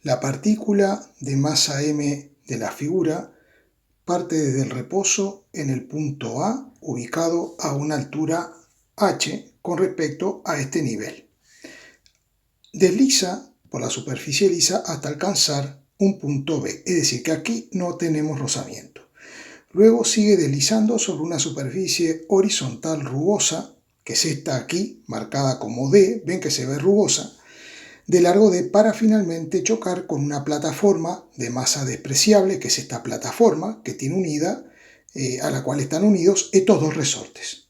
La partícula de masa m de la figura parte desde el reposo en el punto A, ubicado a una altura h con respecto a este nivel. Desliza por la superficie lisa hasta alcanzar un punto B, es decir, que aquí no tenemos rozamiento. Luego sigue deslizando sobre una superficie horizontal rugosa, que es esta aquí, marcada como D, ven que se ve rugosa, de largo D, para finalmente chocar con una plataforma de masa despreciable, que es esta plataforma que tiene unida, a la cual están unidos estos dos resortes.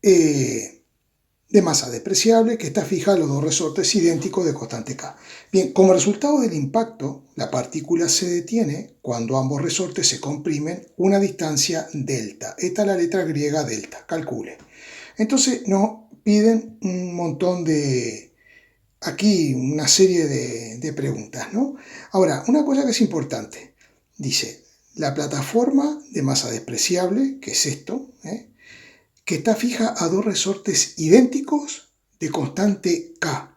De masa despreciable que está fija a los dos resortes idénticos de constante K. Bien, como resultado del impacto, la partícula se detiene cuando ambos resortes se comprimen una distancia delta. Esta es la letra griega delta, calcule. Entonces nos piden un montón de... aquí una serie de preguntas, ¿no? Ahora, una cosa que es importante. Dice, la plataforma de masa despreciable, que es esto, que está fija a dos resortes idénticos de constante K.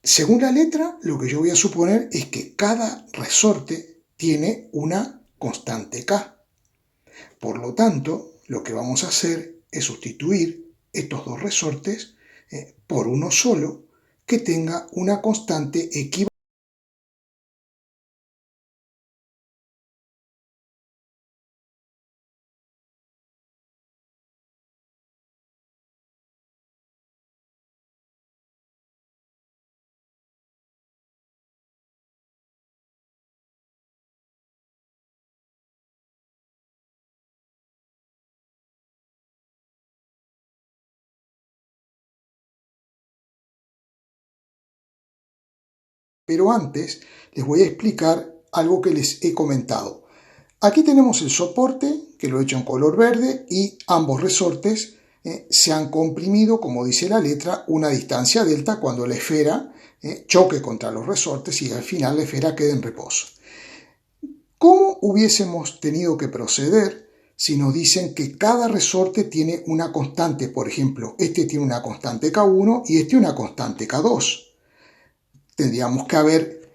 Según la letra, lo que yo voy a suponer es que cada resorte tiene una constante K. Por lo tanto, lo que vamos a hacer es sustituir estos dos resortes por uno solo que tenga una constante equivalente. Pero antes les voy a explicar algo que les he comentado. Aquí tenemos el soporte, que lo he hecho en color verde, y ambos resortes se han comprimido, como dice la letra, una distancia delta cuando la esfera choque contra los resortes y al final la esfera quede en reposo. ¿Cómo hubiésemos tenido que proceder si nos dicen que cada resorte tiene una constante? Por ejemplo, este tiene una constante K1 y este una constante K2. Tendríamos que haber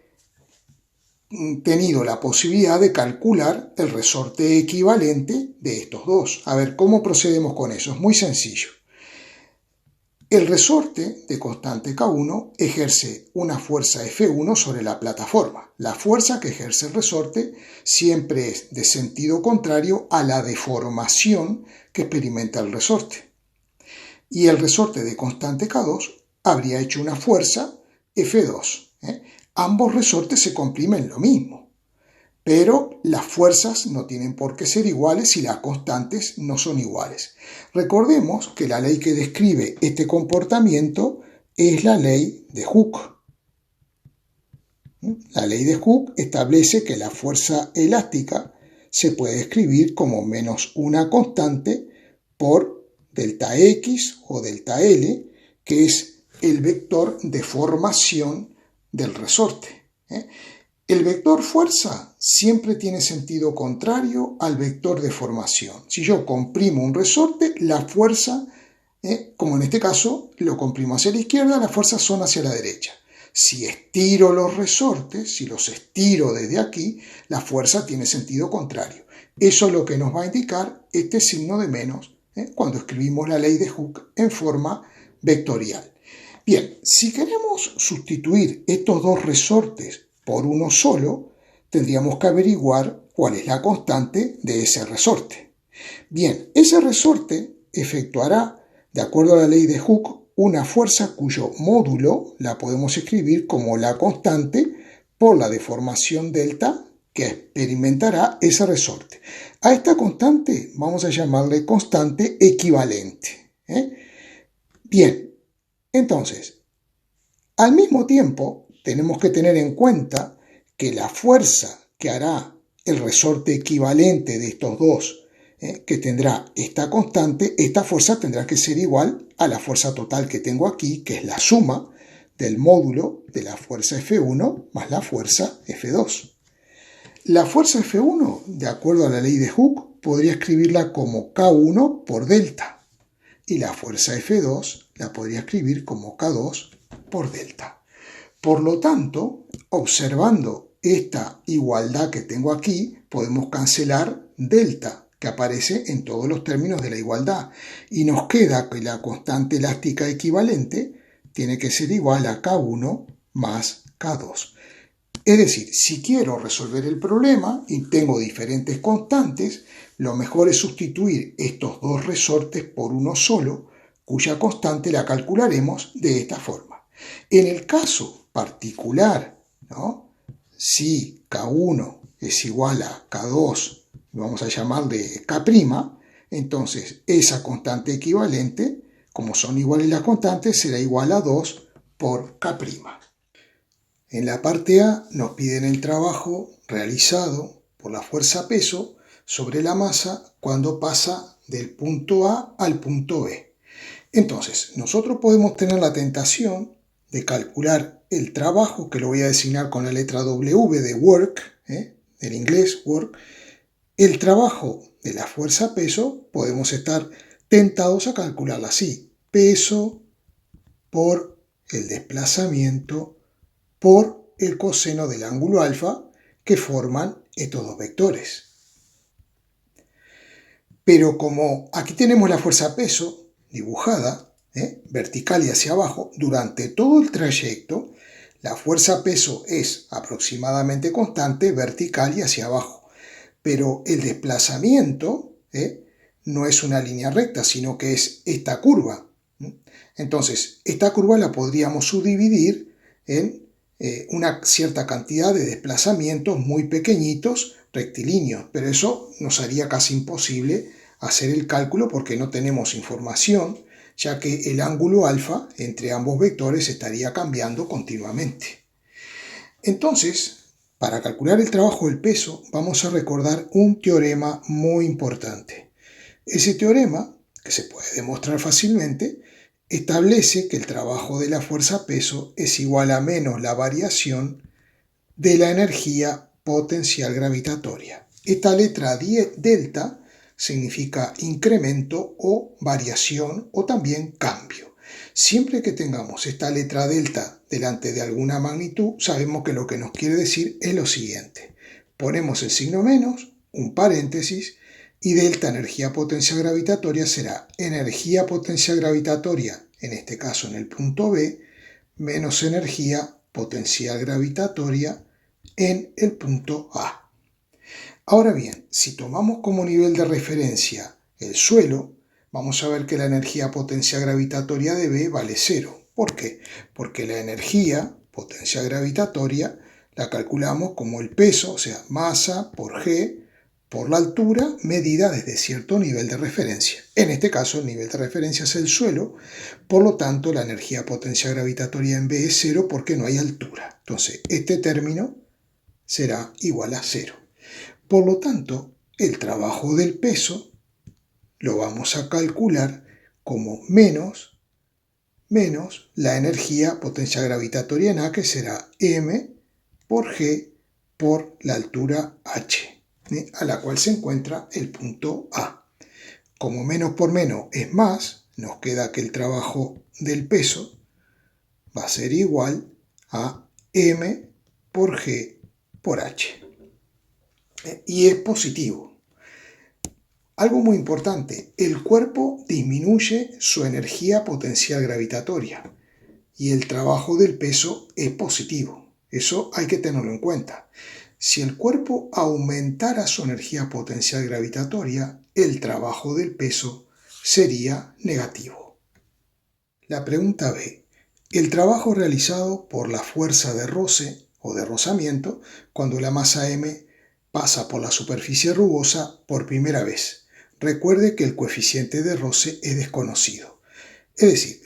tenido la posibilidad de calcular el resorte equivalente de estos dos. A ver, ¿cómo procedemos con eso? Es muy sencillo. El resorte de constante K1 ejerce una fuerza F1 sobre la plataforma. La fuerza que ejerce el resorte siempre es de sentido contrario a la deformación que experimenta el resorte. Y el resorte de constante K2 habría hecho una fuerza F2. Ambos resortes se comprimen lo mismo, pero las fuerzas no tienen por qué ser iguales y las constantes no son iguales. Recordemos que la ley que describe este comportamiento es la ley de Hooke. La ley de Hooke establece que la fuerza elástica se puede escribir como menos una constante por delta X o delta L, que es el vector de formación del resorte. El vector fuerza siempre tiene sentido contrario al vector de formación. Si yo comprimo un resorte, la fuerza, como en este caso lo comprimo hacia la izquierda, las fuerzas son hacia la derecha. Si estiro los resortes, si los estiro desde aquí, la fuerza tiene sentido contrario. Eso es lo que nos va a indicar este signo de menos cuando escribimos la ley de Hooke en forma vectorial. Bien, si queremos sustituir estos dos resortes por uno solo, tendríamos que averiguar cuál es la constante de ese resorte. Bien, ese resorte efectuará, de acuerdo a la ley de Hooke, una fuerza cuyo módulo la podemos escribir como la constante por la deformación delta que experimentará ese resorte. A esta constante vamos a llamarle constante equivalente. Bien. Entonces, al mismo tiempo, tenemos que tener en cuenta que la fuerza que hará el resorte equivalente de estos dos, que tendrá esta constante, esta fuerza tendrá que ser igual a la fuerza total que tengo aquí, que es la suma del módulo de la fuerza F1 más la fuerza F2. La fuerza F1, de acuerdo a la ley de Hooke, podría escribirla como K1 por delta. Y la fuerza F2 la podría escribir como K2 por delta. Por lo tanto, observando esta igualdad que tengo aquí, podemos cancelar delta, que aparece en todos los términos de la igualdad, y nos queda que la constante elástica equivalente tiene que ser igual a K1 más K2. Es decir, si quiero resolver el problema y tengo diferentes constantes, lo mejor es sustituir estos dos resortes por uno solo, cuya constante la calcularemos de esta forma. En el caso particular, ¿no? Si K1 es igual a K2, vamos a llamarle K', entonces esa constante equivalente, como son iguales las constantes, será igual a 2 por K'. En la parte A nos piden el trabajo realizado por la fuerza peso sobre la masa cuando pasa del punto A al punto B. Entonces, nosotros podemos tener la tentación de calcular el trabajo, que lo voy a designar con la letra W de work, del inglés work. El trabajo de la fuerza peso podemos estar tentados a calcularla así: peso por el desplazamiento por el coseno del ángulo alfa que forman estos dos vectores. Pero como aquí tenemos la fuerza peso dibujada, vertical y hacia abajo, durante todo el trayecto, la fuerza peso es aproximadamente constante, vertical y hacia abajo. Pero el desplazamiento no es una línea recta, sino que es esta curva. Entonces, esta curva la podríamos subdividir en una cierta cantidad de desplazamientos muy pequeñitos, rectilíneos, pero eso nos haría casi imposible hacer el cálculo porque no tenemos información, ya que el ángulo alfa entre ambos vectores estaría cambiando continuamente. Entonces, para calcular el trabajo del peso, vamos a recordar un teorema muy importante. Ese teorema, que se puede demostrar fácilmente, establece que el trabajo de la fuerza peso es igual a menos la variación de la energía potencial gravitatoria. Esta letra delta significa incremento o variación o también cambio. Siempre que tengamos esta letra delta delante de alguna magnitud, sabemos que lo que nos quiere decir es lo siguiente. Ponemos el signo menos, un paréntesis, y delta energía potencial gravitatoria será energía potencial gravitatoria, en este caso en el punto B, menos energía potencial gravitatoria en el punto A. Ahora bien, si tomamos como nivel de referencia el suelo, vamos a ver que la energía potencial gravitatoria de B vale 0. ¿Por qué? Porque la energía potencial gravitatoria la calculamos como el peso, o sea, masa por G, por la altura medida desde cierto nivel de referencia. En este caso, el nivel de referencia es el suelo, por lo tanto, la energía potencial gravitatoria en B es 0 porque no hay altura. Entonces, este término será igual a 0. Por lo tanto, el trabajo del peso lo vamos a calcular como menos la energía potencial gravitatoria en A, que será m por G por la altura h, a la cual se encuentra el punto A. Como menos por menos es más, nos queda que el trabajo del peso va a ser igual a m por G por h. Y es positivo. Algo muy importante, el cuerpo disminuye su energía potencial gravitatoria y el trabajo del peso es positivo. Eso hay que tenerlo en cuenta. Si el cuerpo aumentara su energía potencial gravitatoria, el trabajo del peso sería negativo. La pregunta B. El trabajo realizado por la fuerza de roce o de rozamiento cuando la masa m pasa por la superficie rugosa por primera vez. Recuerde que el coeficiente de roce es desconocido. Es decir,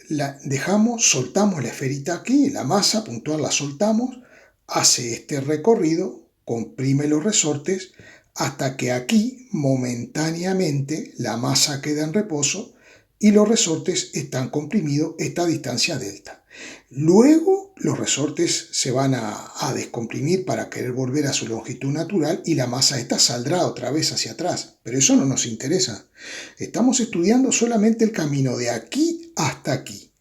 soltamos la esferita aquí, la masa puntual la soltamos, hace este recorrido, comprime los resortes, hasta que aquí momentáneamente la masa queda en reposo y los resortes están comprimidos esta distancia delta. Luego los resortes se van a descomprimir para querer volver a su longitud natural y la masa esta saldrá otra vez hacia atrás. Pero eso no nos interesa. Estamos estudiando solamente el camino de aquí hasta aquí.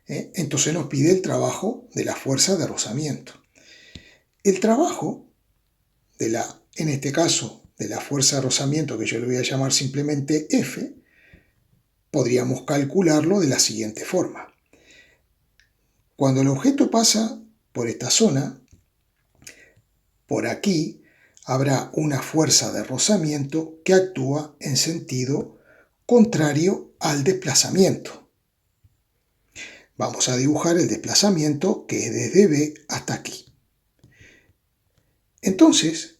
Entonces nos pide el trabajo de la fuerza de rozamiento. El trabajo en este caso, de la fuerza de rozamiento, que yo le voy a llamar simplemente F, podríamos calcularlo de la siguiente forma. Cuando el objeto pasa por esta zona, por aquí habrá una fuerza de rozamiento que actúa en sentido contrario al desplazamiento. Vamos a dibujar el desplazamiento que es desde B hasta aquí. Entonces,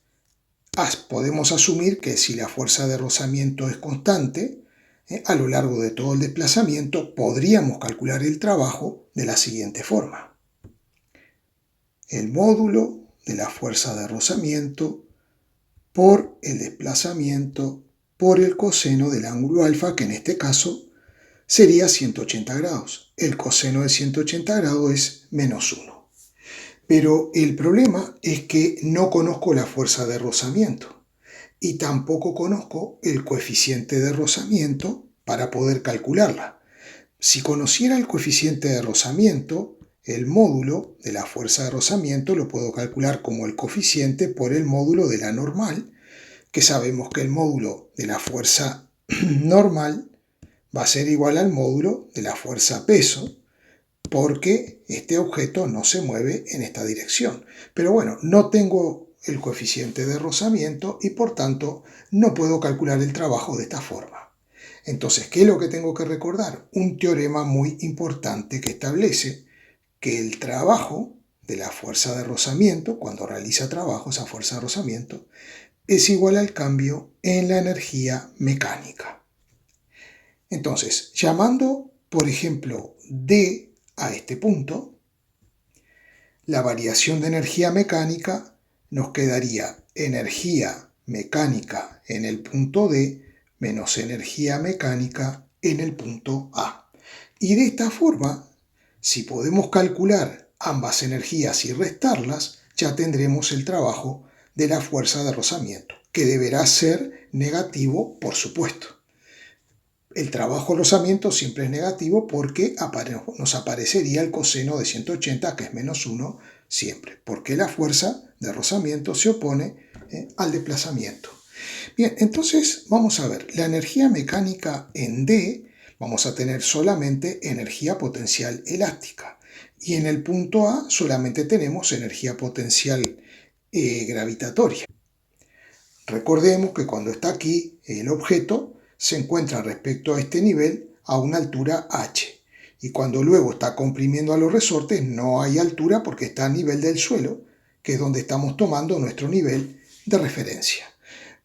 podemos asumir que si la fuerza de rozamiento es constante, a lo largo de todo el desplazamiento podríamos calcular el trabajo de la siguiente forma. El módulo de la fuerza de rozamiento por el desplazamiento por el coseno del ángulo alfa, que en este caso sería 180 grados. El coseno de 180 grados es menos 1. Pero el problema es que no conozco la fuerza de rozamiento y tampoco conozco el coeficiente de rozamiento para poder calcularla. Si conociera el coeficiente de rozamiento, el módulo de la fuerza de rozamiento lo puedo calcular como el coeficiente por el módulo de la normal, que sabemos que el módulo de la fuerza normal va a ser igual al módulo de la fuerza peso, porque este objeto no se mueve en esta dirección. Pero bueno, no tengo el coeficiente de rozamiento y por tanto no puedo calcular el trabajo de esta forma. Entonces, ¿qué es lo que tengo que recordar? Un teorema muy importante que establece que el trabajo de la fuerza de rozamiento, cuando realiza trabajo, esa fuerza de rozamiento, es igual al cambio en la energía mecánica. Entonces, llamando, por ejemplo, D a este punto, la variación de energía mecánica nos quedaría energía mecánica en el punto D menos energía mecánica en el punto A. Y de esta forma, si podemos calcular ambas energías y restarlas, ya tendremos el trabajo de la fuerza de rozamiento, que deberá ser negativo, por supuesto. El trabajo de rozamiento siempre es negativo porque nos aparecería el coseno de 180, que es menos 1, siempre, porque la fuerza de rozamiento se opone al desplazamiento. Bien, entonces vamos a ver, la energía mecánica en D, vamos a tener solamente energía potencial elástica. Y en el punto A solamente tenemos energía potencial gravitatoria. Recordemos que cuando está aquí el objeto se encuentra respecto a este nivel a una altura h. Y cuando luego está comprimiendo a los resortes no hay altura porque está a nivel del suelo, que es donde estamos tomando nuestro nivel de referencia.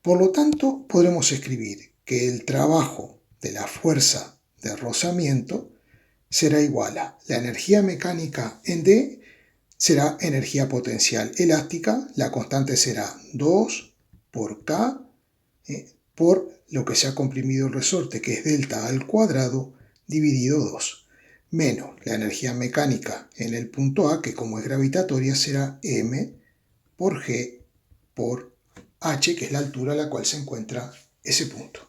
Por lo tanto, podremos escribir que el trabajo de la fuerza de rozamiento será igual a la energía mecánica en D, será energía potencial elástica, la constante será 2 por K por lo que se ha comprimido el resorte, que es delta al cuadrado dividido 2, menos la energía mecánica en el punto A, que como es gravitatoria será M por G por H, que es la altura a la cual se encuentra ese punto.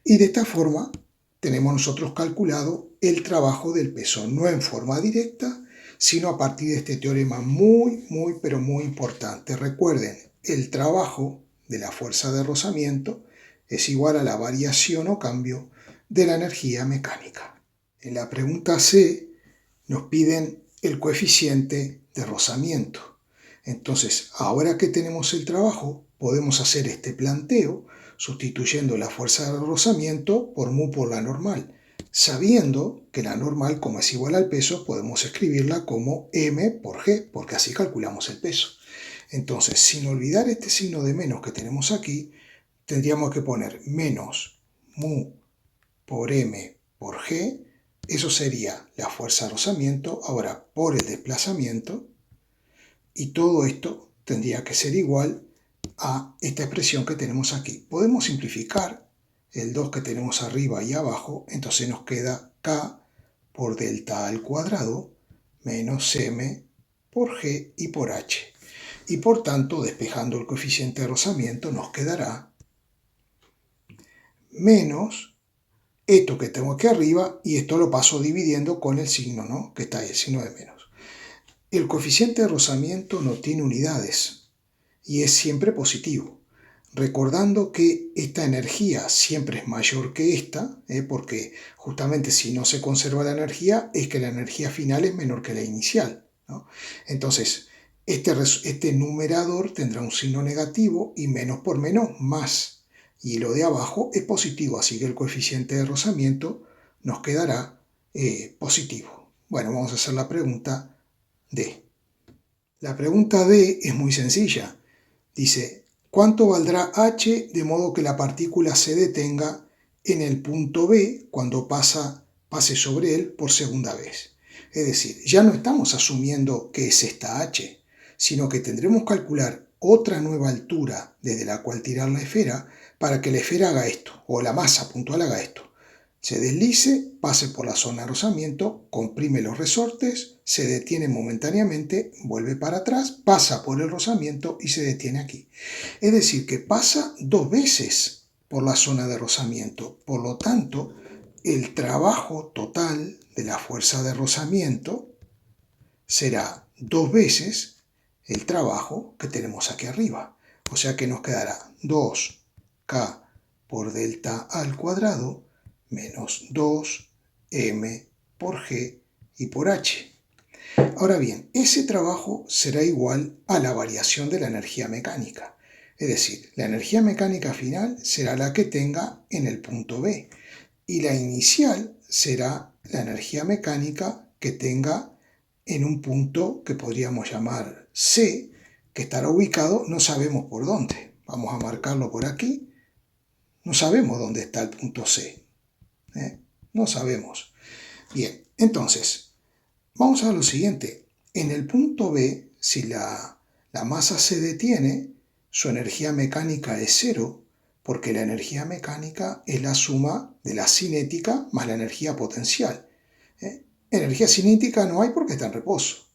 Y de esta forma tenemos nosotros calculado el trabajo del peso, no en forma directa, sino a partir de este teorema muy, pero muy importante. Recuerden, el trabajo de la fuerza de rozamiento es igual a la variación o cambio de la energía mecánica. En la pregunta C nos piden el coeficiente de rozamiento. Entonces, ahora que tenemos el trabajo, podemos hacer este planteo sustituyendo la fuerza de rozamiento por mu por la normal, sabiendo que la normal, como es igual al peso, podemos escribirla como m por g, porque así calculamos el peso. Entonces, sin olvidar este signo de menos que tenemos aquí, tendríamos que poner menos mu por m por g. Eso sería la fuerza de rozamiento, ahora por el desplazamiento, y todo esto tendría que ser igual a esta expresión que tenemos aquí. Podemos simplificar el 2 que tenemos arriba y abajo, entonces nos queda K por delta al cuadrado menos M por G y por H. Y por tanto, despejando el coeficiente de rozamiento, nos quedará menos esto que tengo aquí arriba y esto lo paso dividiendo con el signo, ¿no? Que está ahí, el signo de menos. El coeficiente de rozamiento no tiene unidades y es siempre positivo. Recordando que esta energía siempre es mayor que esta, porque justamente si no se conserva la energía, es que la energía final es menor que la inicial, ¿no? Entonces, este numerador tendrá un signo negativo y menos por menos más. Y lo de abajo es positivo, así que el coeficiente de rozamiento nos quedará positivo. Bueno, vamos a hacer la pregunta D. La pregunta D es muy sencilla. Dice, ¿cuánto valdrá h de modo que la partícula se detenga en el punto B cuando pase sobre él por segunda vez? Es decir, ya no estamos asumiendo que es esta h, sino que tendremos que calcular otra nueva altura desde la cual tirar la esfera para que la esfera haga esto, o la masa puntual haga esto. Se deslice, pase por la zona de rozamiento, comprime los resortes, se detiene momentáneamente, vuelve para atrás, pasa por el rozamiento y se detiene aquí. Es decir, que pasa 2 veces por la zona de rozamiento. Por lo tanto, el trabajo total de la fuerza de rozamiento será 2 veces el trabajo que tenemos aquí arriba. O sea que nos quedará 2K por delta al cuadrado menos 2m por g y por h. Ahora bien, ese trabajo será igual a la variación de la energía mecánica. Es decir, la energía mecánica final será la que tenga en el punto B y la inicial será la energía mecánica que tenga en un punto que podríamos llamar C, que estará ubicado no sabemos por dónde. Vamos a marcarlo por aquí. No sabemos dónde está el punto C. No sabemos. Bien, entonces, vamos a lo siguiente. En el punto B, si la masa se detiene, su energía mecánica es cero, porque la energía mecánica es la suma de la cinética más la energía potencial. Energía cinética no hay porque está en reposo.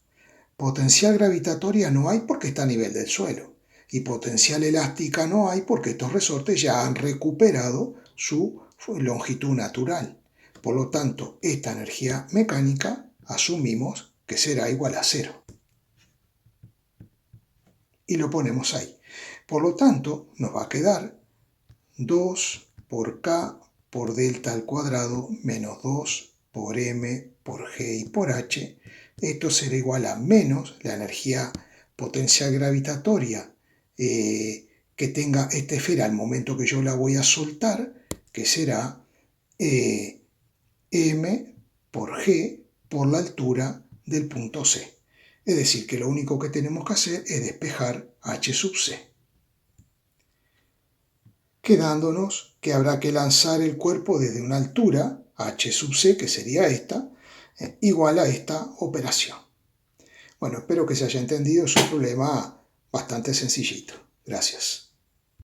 Potencial gravitatoria no hay porque está a nivel del suelo. Y potencial elástica no hay porque estos resortes ya han recuperado su longitud natural. Por lo tanto, esta energía mecánica asumimos que será igual a cero. Y lo ponemos ahí. Por lo tanto, nos va a quedar 2 por K por delta al cuadrado menos 2 por M por G y por H. Esto será igual a menos la energía potencial gravitatoria que tenga esta esfera al momento que yo la voy a soltar, que será M por G por la altura del punto C. Es decir, que lo único que tenemos que hacer es despejar H sub C. Quedándonos que habrá que lanzar el cuerpo desde una altura, H sub C, que sería esta, igual a esta operación. Bueno, espero que se haya entendido, es un problema bastante sencillito. Gracias.